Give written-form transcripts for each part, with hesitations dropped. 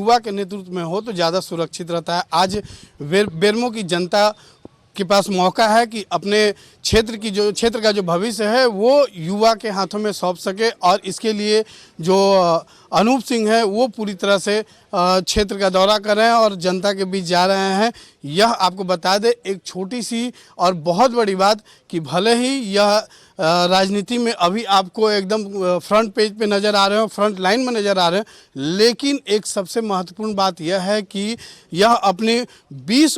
युवा के नेतृत्व में हो तो ज़्यादा सुरक्षित रहता है। आज बेरमो की जनता के पास मौका है कि अपने क्षेत्र का जो भविष्य है वो युवा के हाथों में सौंप सके, और इसके लिए जो अनूप सिंह है वो पूरी तरह से क्षेत्र का दौरा कर रहे हैं और जनता के बीच जा रहे हैं। यह आपको बता दें एक छोटी सी और बहुत बड़ी बात कि भले ही यह राजनीति में अभी आपको एकदम फ्रंट पेज पे नज़र आ रहे हो, फ्रंट लाइन में नज़र आ रहे हैं, लेकिन एक सबसे महत्वपूर्ण बात यह है कि यह अपने 20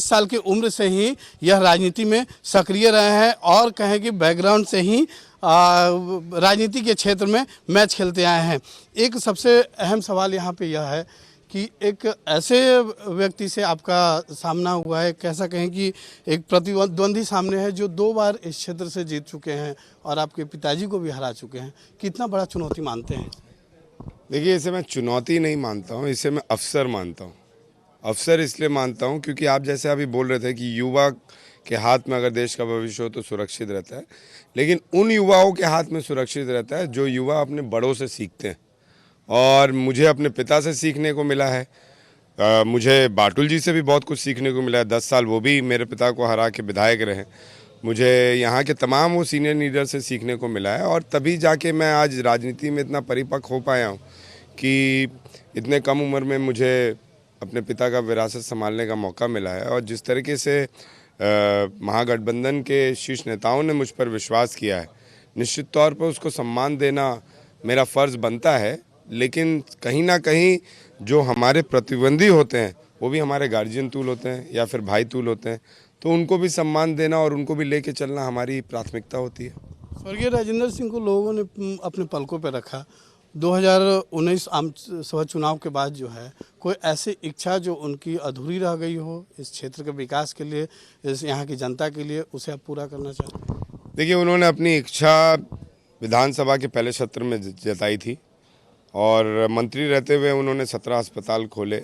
साल की उम्र से ही यह राजनीति में सक्रिय रहे हैं और कहें कि बैकग्राउंड से ही राजनीति के क्षेत्र में मैच खेलते आए हैं। एक सबसे अहम सवाल यहाँ पे यह है कि एक ऐसे व्यक्ति से आपका सामना हुआ है, कैसा कहें कि एक प्रतिद्वंदी सामने है जो 2 बार इस क्षेत्र से जीत चुके हैं और आपके पिताजी को भी हरा चुके हैं। कितना बड़ा चुनौती मानते हैं? देखिए, इसे मैं चुनौती नहीं मानता हूँ, इसे मैं अवसर मानता हूँ। अवसर इसलिए मानता हूँ क्योंकि आप जैसे अभी बोल रहे थे कि युवा के हाथ में अगर देश का भविष्य हो तो सुरक्षित रहता है, लेकिन उन युवाओं के हाथ में सुरक्षित रहता है जो युवा अपने बड़ों से सीखते हैं। और मुझे अपने पिता से सीखने को मिला है, मुझे बाटुल जी से भी बहुत कुछ सीखने को मिला है। 10 साल वो भी मेरे पिता को हरा के विधायक रहे। मुझे यहाँ के तमाम वो सीनियर लीडर से सीखने को मिला है, और तभी जाके मैं आज राजनीति में इतना परिपक्व हो पाया हूँ कि इतने कम उम्र में मुझे अपने पिता का विरासत संभालने का मौका मिला है। और जिस तरीके से महागठबंधन के शीर्ष नेताओं ने मुझ पर विश्वास किया है, निश्चित तौर पर उसको सम्मान देना मेरा फ़र्ज़ बनता है। लेकिन कहीं ना कहीं जो हमारे प्रतिद्वंदी होते हैं वो भी हमारे गार्जियन तूल होते हैं या फिर भाई तूल होते हैं, तो उनको भी सम्मान देना और उनको भी लेके चलना हमारी प्राथमिकता होती है। स्वर्गीय राजेंद्र सिंह को लोगों ने अपने पलकों पर रखा। 2019 आम सभा चुनाव के बाद जो है कोई ऐसी इच्छा जो उनकी अधूरी रह गई हो इस क्षेत्र के विकास के लिए, इस यहाँ की जनता के लिए, उसे आप पूरा करना चाहते हैं? देखिए, उन्होंने अपनी इच्छा विधानसभा के पहले सत्र में जताई थी और मंत्री रहते हुए उन्होंने 17 अस्पताल खोले,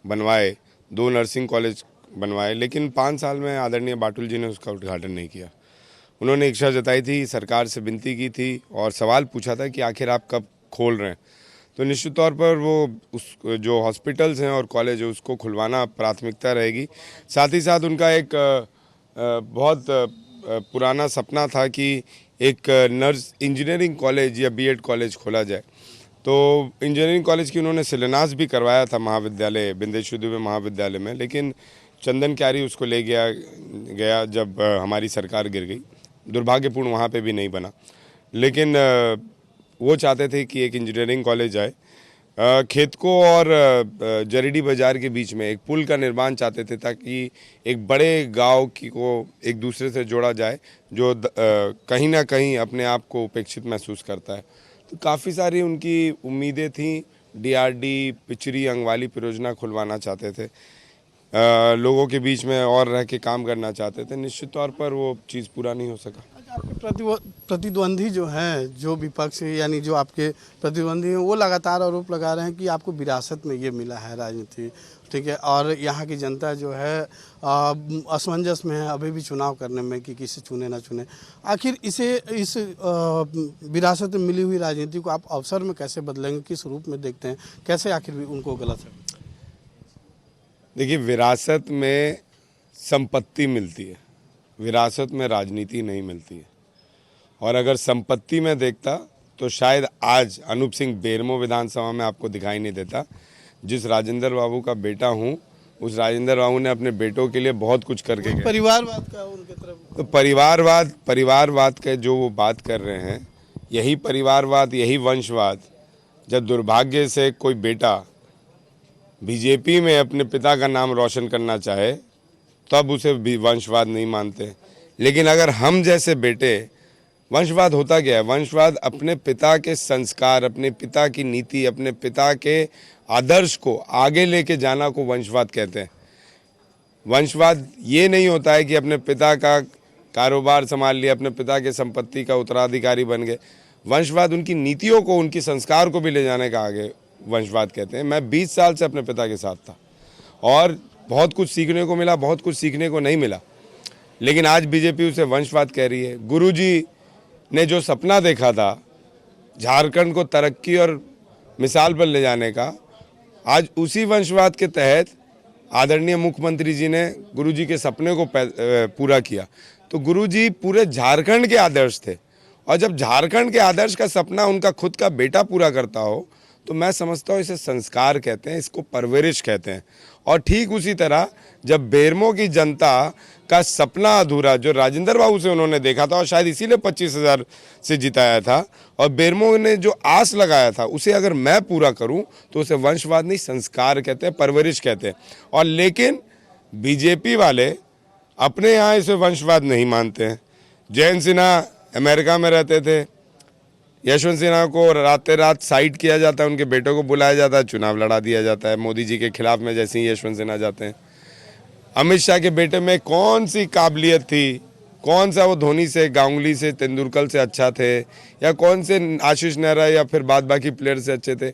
बनवाए, 2 नर्सिंग कॉलेज बनवाए, लेकिन 5 साल में आदरणीय बाटुल जी ने उसका उद्घाटन नहीं किया। उन्होंने इच्छा जताई थी, सरकार से विनती की थी और सवाल पूछा था कि आखिर आप कब खोल रहे हैं। तो निश्चित तौर पर वो उस जो हॉस्पिटल्स हैं और कॉलेज है उसको खुलवाना प्राथमिकता रहेगी। साथ ही साथ उनका एक बहुत पुराना सपना था कि एक नर्स इंजीनियरिंग कॉलेज या बीएड कॉलेज खोला जाए। तो इंजीनियरिंग कॉलेज की उन्होंने शिलान्यास भी करवाया था महाविद्यालय बिंदेश्वर दुबे महाविद्यालय में, लेकिन चंदन क्यारी उसको ले गया जब हमारी सरकार गिर गई। दुर्भाग्यपूर्ण वहाँ पे भी नहीं बना, लेकिन वो चाहते थे कि एक इंजीनियरिंग कॉलेज आए। खेतको और जरीडी बाज़ार के बीच में एक पुल का निर्माण चाहते थे ताकि एक बड़े गांव को एक दूसरे से जोड़ा जाए जो कहीं ना कहीं अपने आप को उपेक्षित महसूस करता है। तो काफ़ी सारी उनकी उम्मीदें थीं। डीआरडी पिचरी अंगवाली परियोजना खुलवाना चाहते थे, लोगों के बीच में और रह के काम करना चाहते थे। निश्चित तौर पर वो चीज़ पूरा नहीं हो सका। आपके प्रतिद्वंदी जो हैं, जो विपक्ष यानी जो आपके प्रतिद्वंदी हैं, वो लगातार आरोप लगा रहे हैं कि आपको विरासत में ये मिला है राजनीति, ठीक है, और यहाँ की जनता जो है असमंजस में है अभी भी चुनाव करने में कि किसे चुने ना चुने। आखिर इस विरासत में मिली हुई राजनीति को आप अवसर में कैसे बदलेंगे, किस रूप में देखते हैं, कैसे आखिर भी उनको गलत है? देखिए, विरासत में संपत्ति मिलती है, विरासत में राजनीति नहीं मिलती है। और अगर संपत्ति में देखता तो शायद आज अनूप सिंह बेरमो विधानसभा में आपको दिखाई नहीं देता। जिस राजेंद्र बाबू का बेटा हूं, उस राजेंद्र बाबू ने अपने बेटों के लिए बहुत कुछ करके गए। परिवारवाद का उनके तरफ, तो परिवारवाद के जो वो बात कर रहे हैं, यही परिवारवाद, यही वंशवाद, जब दुर्भाग्य से कोई बेटा बीजेपी में अपने पिता का नाम रोशन करना चाहे तब उसे भी वंशवाद नहीं मानते। लेकिन अगर हम जैसे बेटे, वंशवाद होता क्या है? वंशवाद अपने पिता के संस्कार, अपने पिता की नीति, अपने पिता के आदर्श को आगे लेके जाना को वंशवाद कहते हैं। वंशवाद ये नहीं होता है कि अपने पिता का कारोबार संभाल लिया, अपने पिता के संपत्ति का उत्तराधिकारी बन गए। वंशवाद उनकी नीतियों को, उनकी संस्कार को भी ले जाने का आगे वंशवाद कहते हैं। मैं 20 साल से अपने पिता के साथ था और बहुत कुछ सीखने को मिला, बहुत कुछ सीखने को नहीं मिला, लेकिन आज बीजेपी उसे वंशवाद कह रही है। गुरुजी ने जो सपना देखा था झारखंड को तरक्की और मिसाल पर ले जाने का, आज उसी वंशवाद के तहत आदरणीय मुख्यमंत्री जी ने गुरुजी के सपने को पूरा किया। तो गुरुजी पूरे झारखंड के आदर्श थे, और जब झारखंड के आदर्श का सपना उनका खुद का बेटा पूरा करता हो तो मैं समझता हूँ इसे संस्कार कहते हैं, इसको परवरिश कहते हैं। और ठीक उसी तरह जब बेरमो की जनता का सपना अधूरा जो राजेंद्र बाबू से उन्होंने देखा था, और शायद इसीलिए 25,000 से जिताया था, और बेरमो ने जो आस लगाया था उसे अगर मैं पूरा करूं तो उसे वंशवाद नहीं संस्कार कहते हैं, परवरिश कहते हैं। और लेकिन बीजेपी वाले अपने यहाँ इसे वंशवाद नहीं मानते हैं। जयंत सिन्हा अमेरिका में रहते थे, यशवंत सिन्हा को रातें रात साइड किया जाता है, उनके बेटों को बुलाया जाता है, चुनाव लड़ा दिया जाता है मोदी जी के खिलाफ में जैसे ही यशवंत सिन्हा जाते हैं। अमित शाह के बेटे में कौन सी काबिलियत थी, कौन सा वो धोनी से, गांगुली से, तेंदुलकर से अच्छा थे, या कौन से आशीष नेहरा या फिर बाद बाकी प्लेयर से अच्छे थे?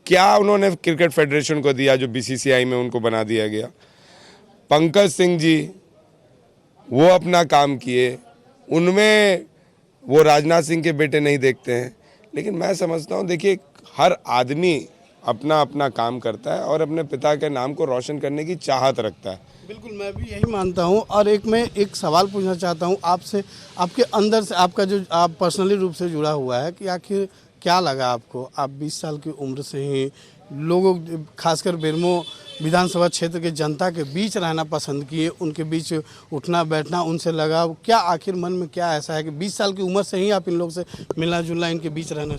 क्या उन्होंने क्रिकेट फेडरेशन को दिया जो बीसीसीआई में उनको बना दिया गया? पंकज सिंह जी वो अपना काम किए, उनमें वो राजनाथ सिंह के बेटे नहीं देखते हैं। लेकिन मैं समझता हूँ, देखिए हर आदमी अपना अपना काम करता है और अपने पिता के नाम को रोशन करने की चाहत रखता है। बिल्कुल, मैं भी यही मानता हूँ। और मैं एक सवाल पूछना चाहता हूँ आपसे, आपके अंदर से, आपका जो आप पर्सनली रूप से जुड़ा हुआ है, कि आखिर क्या लगा आपको? आप 20 साल की उम्र से ही लोगों, खासकर बेरमो विधानसभा क्षेत्र के जनता के बीच रहना पसंद किए, उनके बीच उठना बैठना, उनसे लगा, क्या आखिर मन में क्या ऐसा है कि 20 साल की उम्र से ही आप इन लोग से मिलना जुलना, इनके बीच रहना?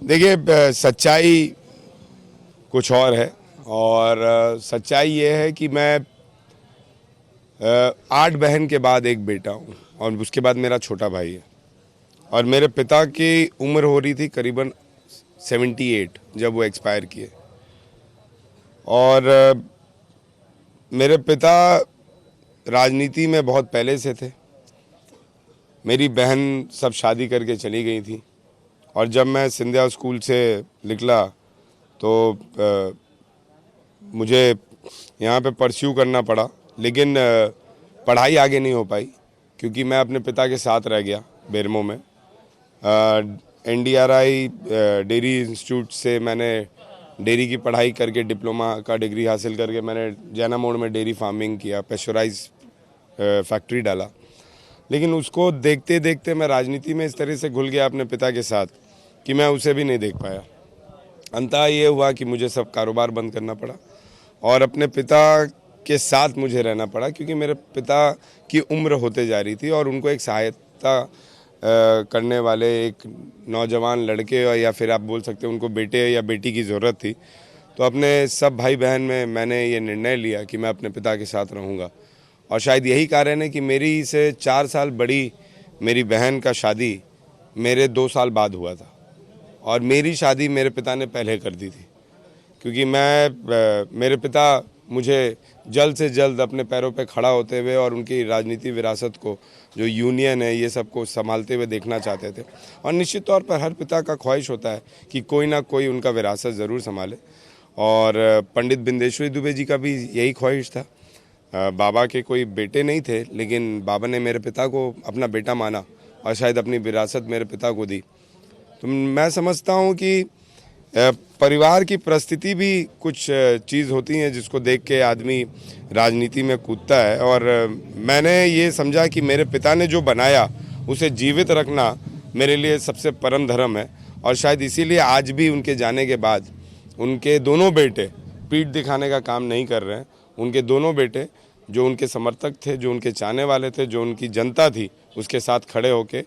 देखिए सच्चाई कुछ और है, और सच्चाई ये है कि मैं 8 बहन के बाद एक बेटा हूँ, और उसके बाद मेरा छोटा भाई है। और मेरे पिता की उम्र हो रही थी करीबन 78 जब वो एक्सपायर किए। और मेरे पिता राजनीति में बहुत पहले से थे। मेरी बहन सब शादी करके चली गई थी, और जब मैं सिंधिया स्कूल से निकला तो मुझे यहाँ पे परस्यू करना पड़ा, लेकिन पढ़ाई आगे नहीं हो पाई क्योंकि मैं अपने पिता के साथ रह गया बेरमो में। NDRI डेयरी इंस्टीट्यूट से मैंने डेयरी की पढ़ाई करके डिप्लोमा का डिग्री हासिल करके मैंने जैना मोड़ में डेयरी फार्मिंग किया, पेस्चराइज फैक्ट्री डाला। लेकिन उसको देखते देखते मैं राजनीति में इस तरह से घुल गया अपने पिता के साथ कि मैं उसे भी नहीं देख पाया। अंततः ये हुआ कि मुझे सब कारोबार बंद करना पड़ा और अपने पिता के साथ मुझे रहना पड़ा, क्योंकि मेरे पिता की उम्र होते जा रही थी और उनको एक सहायता करने वाले एक नौजवान लड़के या फिर आप बोल सकते हैं उनको बेटे या बेटी की ज़रूरत थी। तो अपने सब भाई बहन में मैंने ये निर्णय लिया कि मैं अपने पिता के साथ रहूँगा। और शायद यही कारण है कि मेरी से 4 साल बड़ी मेरी बहन का शादी मेरे 2 साल बाद हुआ था, और मेरी शादी मेरे पिता ने पहले कर दी थी, क्योंकि मेरे पिता मुझे जल्द से जल्द अपने पैरों पे खड़ा होते हुए और उनकी राजनीति विरासत को, जो यूनियन है, ये सब को संभालते हुए देखना चाहते थे। और निश्चित तौर पर हर पिता का ख्वाहिश होता है कि कोई ना कोई उनका विरासत ज़रूर संभाले, और पंडित बिंदेश्वरी दुबे जी का भी यही ख्वाहिश था। बाबा के कोई बेटे नहीं थे, लेकिन बाबा ने मेरे पिता को अपना बेटा माना और शायद अपनी विरासत मेरे पिता को दी। तो मैं समझता हूँ कि परिवार की परिस्थिति भी कुछ चीज़ होती हैं जिसको देख के आदमी राजनीति में कूदता है। और मैंने ये समझा कि मेरे पिता ने जो बनाया उसे जीवित रखना मेरे लिए सबसे परम धर्म है। और शायद इसीलिए आज भी उनके जाने के बाद उनके दोनों बेटे पीठ दिखाने का काम नहीं कर रहे हैं। उनके दोनों बेटे जो उनके समर्थक थे, जो उनके चाहने वाले थे, जो उनकी जनता थी, उसके साथ खड़े होके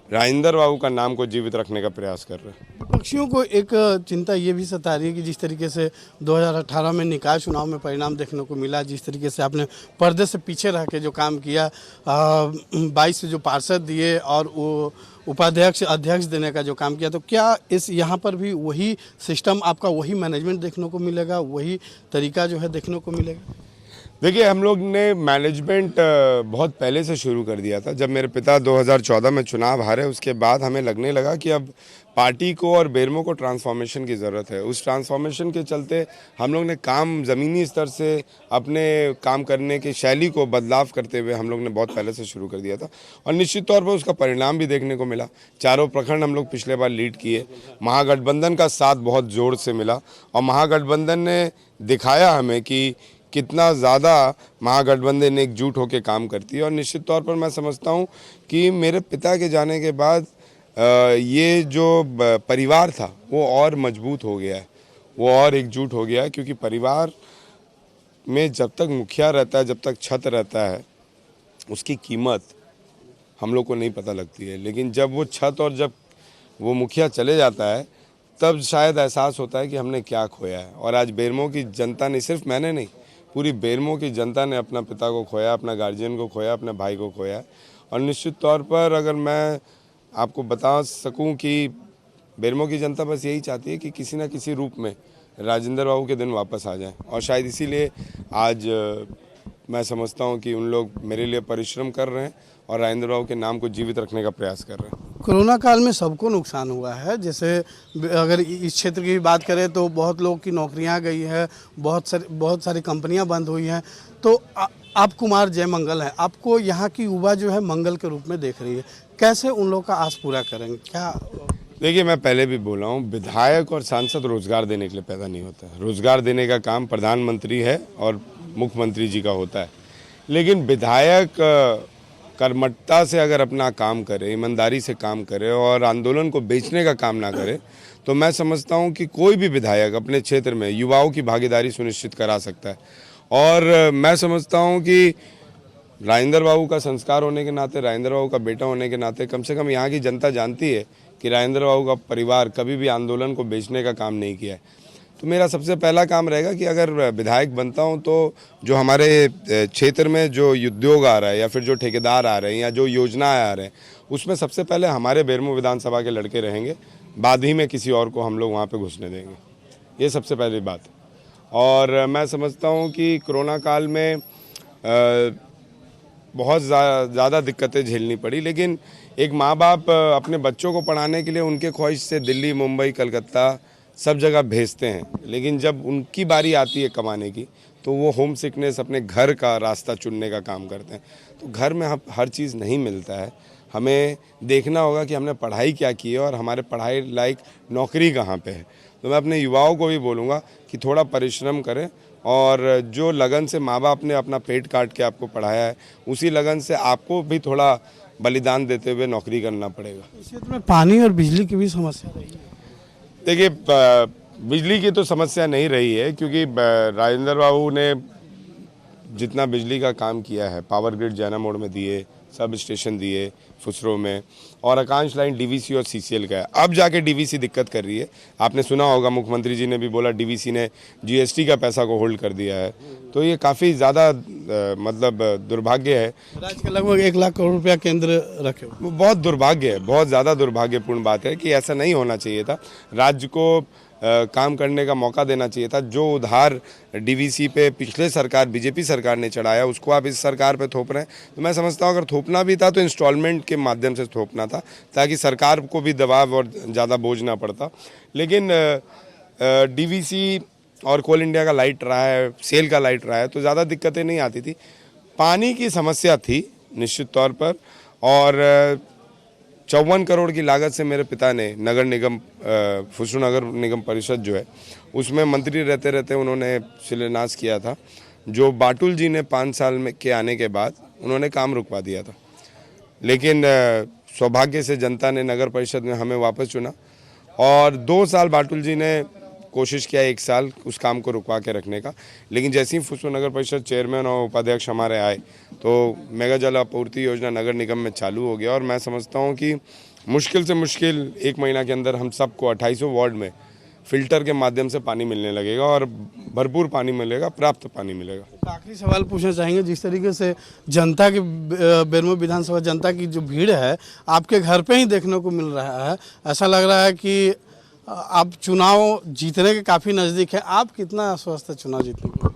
राजेंद्र बाबू का नाम को जीवित रखने का प्रयास कर रहे हैं। विपक्षियों को एक चिंता ये भी सता रही है कि जिस तरीके से 2018 में निकाय चुनाव में परिणाम देखने को मिला, जिस तरीके से आपने पर्दे से पीछे रह के जो काम किया, 22 जो पार्षद दिए और वो उपाध्यक्ष अध्यक्ष देने का जो काम किया, तो क्या इस यहाँ पर भी वही सिस्टम, आपका वही मैनेजमेंट देखने को मिलेगा, वही तरीका जो है देखने को मिलेगा? देखिए, हम लोग ने मैनेजमेंट बहुत पहले से शुरू कर दिया था। जब मेरे पिता 2014 में चुनाव हारे, उसके बाद हमें लगने लगा कि अब पार्टी को और बेरमो को ट्रांसफॉर्मेशन की ज़रूरत है। उस ट्रांसफॉर्मेशन के चलते हम लोग ने काम ज़मीनी स्तर से अपने काम करने की शैली को बदलाव करते हुए हम लोग ने बहुत पहले से शुरू कर दिया था और निश्चित तौर पर उसका परिणाम भी देखने को मिला। चारों प्रखंड हम लोग पिछले बार लीड किए। महागठबंधन का साथ बहुत ज़ोर से मिला और महागठबंधन ने दिखाया हमें कि कितना ज़्यादा महागठबंधन एकजुट होकर काम करती है और निश्चित तौर पर मैं समझता हूँ कि मेरे पिता के जाने के बाद ये जो परिवार था वो और मजबूत हो गया है, वो और एकजुट हो गया है, क्योंकि परिवार में जब तक मुखिया रहता है, जब तक छत रहता है, उसकी कीमत हम लोग को नहीं पता लगती है। लेकिन जब वो छत और जब वो मुखिया चले जाता है, तब शायद एहसास होता है कि हमने क्या खोया है। और आज बेरमो की जनता ने, सिर्फ मैंने नहीं, पूरी बेरमो की जनता ने अपना पिता को खोया, अपना गार्जियन को खोया, अपने भाई को खोया। और निश्चित तौर पर अगर मैं आपको बता सकूं कि बेरमो की जनता बस यही चाहती है कि किसी न किसी रूप में राजेंद्र बाबू के दिन वापस आ जाएं। और शायद इसीलिए आज मैं समझता हूं कि उन लोग मेरे लिए परिश्रम कर रहे हैं और राजेंद्र बाबू के नाम को जीवित रखने का प्रयास कर रहे हैं। कोरोना काल में सबको नुकसान हुआ है। जैसे अगर इस क्षेत्र की भी बात करें तो बहुत लोग की नौकरियां गई है, बहुत सारी कंपनियां बंद हुई हैं। तो आप कुमार जयमंगल हैं, आपको यहाँ की युवा जो है मंगल के रूप में देख रही है, कैसे उन लोग का आस पूरा करेंगे? क्या देखिए, मैं पहले भी बोला हूँ, विधायक और सांसद रोजगार देने के लिए पैदा नहीं होता है। रोजगार देने का काम प्रधानमंत्री है और मुख्यमंत्री जी का होता है। लेकिन विधायक कर्मठता से अगर अपना काम करे, ईमानदारी से काम करे और आंदोलन को बेचने का काम ना करे, तो मैं समझता हूँ कि कोई भी विधायक अपने क्षेत्र में युवाओं की भागीदारी सुनिश्चित करा सकता है। और मैं समझता हूँ कि राजेंद्र बाबू का संस्कार होने के नाते, राजेंद्र बाबू का बेटा होने के नाते, कम से कम यहाँ की जनता जानती है कि राजेंद्र बाबू का परिवार कभी भी आंदोलन को बेचने का काम नहीं किया है। तो मेरा सबसे पहला काम रहेगा कि अगर विधायक बनता हूं तो जो हमारे क्षेत्र में जो उद्योग आ रहा है या फिर जो ठेकेदार आ रहे हैं या जो योजनाएं आ रहे हैं, उसमें सबसे पहले हमारे बेरमो विधानसभा के लड़के रहेंगे, बाद ही में किसी और को हम लोग वहाँ पे घुसने देंगे। ये सबसे पहली बात। और मैं समझता हूँ कि कोरोना काल में बहुत ज़्यादा दिक्कतें झेलनी पड़ी, लेकिन एक माँ बाप अपने बच्चों को पढ़ाने के लिए उनके ख्वाहिश से दिल्ली, मुंबई, कलकत्ता सब जगह भेजते हैं। लेकिन जब उनकी बारी आती है कमाने की, तो वो होम सिकनेस, अपने घर का रास्ता चुनने का काम करते हैं। तो घर में हर चीज़ नहीं मिलता है। हमें देखना होगा कि हमने पढ़ाई क्या की है और हमारे पढ़ाई लायक नौकरी कहाँ पे है। तो मैं अपने युवाओं को भी बोलूँगा कि थोड़ा परिश्रम करें और जो लगन से माँ बाप ने अपना पेट काट के आपको पढ़ाया है, उसी लगन से आपको भी थोड़ा बलिदान देते हुए नौकरी करना पड़ेगा। इस क्षेत्र में पानी और बिजली की भी समस्या रही है? देखिए, बिजली की तो समस्या नहीं रही है, क्योंकि राजेंद्र बाबू ने जितना बिजली का काम किया है, पावर ग्रिड जैना मोड़ में दिए, सब स्टेशन दिए फुसरो में, और आकांक्ष लाइन डीवीसी और सीसीएल का है। अब जाके डीवीसी दिक्कत कर रही है। आपने सुना होगा, मुख्यमंत्री जी ने भी बोला डीवीसी ने जीएसटी का पैसा को होल्ड कर दिया है। तो ये काफ़ी ज़्यादा मतलब दुर्भाग्य है। राज्य का लगभग 1 लाख करोड़ रुपया केंद्र रखे हुए। वो बहुत दुर्भाग्य है, बहुत ज़्यादा दुर्भाग्यपूर्ण बात है कि ऐसा नहीं होना चाहिए था। राज्य को काम करने का मौका देना चाहिए था। जो उधार डीवीसी पे पिछले सरकार, बीजेपी सरकार ने चढ़ाया, उसको आप इस सरकार पे थोप रहे हैं। तो मैं समझता हूँ अगर थोपना भी था तो इंस्टॉलमेंट के माध्यम से थोपना था, ताकि सरकार को भी दबाव और ज़्यादा बोझ ना पड़ता। लेकिन डीवीसी और कोल इंडिया का लाइट रहा है, सेल का लाइट रहा है, तो ज़्यादा दिक्कतें नहीं आती थी। पानी की समस्या थी निश्चित तौर पर, और 54 करोड़ की लागत से मेरे पिता ने नगर निगम, फुसरो नगर निगम परिषद जो है, उसमें मंत्री रहते रहते उन्होंने शिलान्यास किया था, जो बाटुल जी ने 5 साल में के आने के बाद उन्होंने काम रुकवा दिया था। लेकिन सौभाग्य से जनता ने नगर परिषद में हमें वापस चुना और 2 साल बाटुल जी ने कोशिश किया, 1 साल उस काम को रुकवा के रखने का। लेकिन जैसे ही फुसरो नगर परिषद चेयरमैन और उपाध्यक्ष हमारे आए, तो मेगा जल आपूर्ति योजना नगर निगम में चालू हो गया। और मैं समझता हूं कि मुश्किल से मुश्किल 1 महीना के अंदर हम सबको 2800 वार्ड में फिल्टर के माध्यम से पानी मिलने लगेगा और भरपूर पानी मिलेगा, प्राप्त पानी मिलेगा। आखिरी सवाल पूछना चाहेंगे, जिस तरीके से जनता की, बेरमो विधानसभा जनता की जो भीड़ है आपके घर पे ही देखने को मिल रहा है, ऐसा लग रहा है कि आप चुनाव जीतने के काफ़ी नज़दीक है। आप कितना आश्वस्त है चुनाव जीतने को?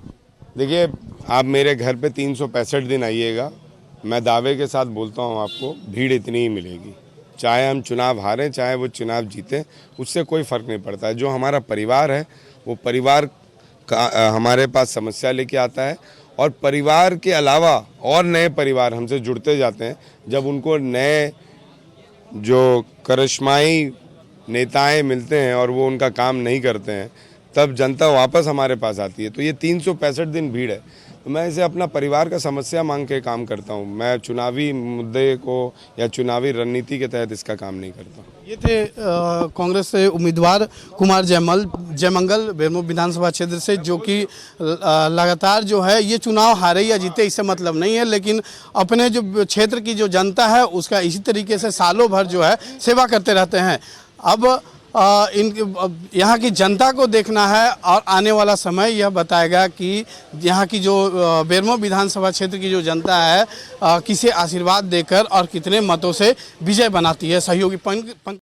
देखिए, आप मेरे घर पे 365 दिन आइएगा, मैं दावे के साथ बोलता हूँ आपको भीड़ इतनी ही मिलेगी। चाहे हम चुनाव हारें, चाहे वो चुनाव जीतें, उससे कोई फ़र्क नहीं पड़ता है। जो हमारा परिवार है वो परिवार का हमारे पास समस्या लेके आता है, और परिवार के अलावा और नए परिवार हमसे जुड़ते जाते हैं। जब उनको नए जो करिश्माई नेताएं मिलते हैं और वो उनका काम नहीं करते हैं, तब जनता वापस हमारे पास आती है। तो ये 365 दिन भीड़ है। तो मैं इसे अपना परिवार का समस्या मांग के काम करता हूँ। मैं चुनावी मुद्दे को या चुनावी रणनीति के तहत इसका काम नहीं करता। ये थे कांग्रेस से उम्मीदवार कुमार जयमंगल बेरमो विधानसभा क्षेत्र से, जो कि लगातार जो है ये चुनाव हारे या जीते इससे मतलब नहीं है, लेकिन अपने जो क्षेत्र की जो जनता है उसका इसी तरीके से सालों भर जो है सेवा करते रहते हैं। अब यहाँ की जनता को देखना है और आने वाला समय यह बताएगा कि यहाँ की जो बेरमो विधानसभा क्षेत्र की जो जनता है किसे आशीर्वाद देकर और कितने मतों से विजय बनाती है। सहयोगी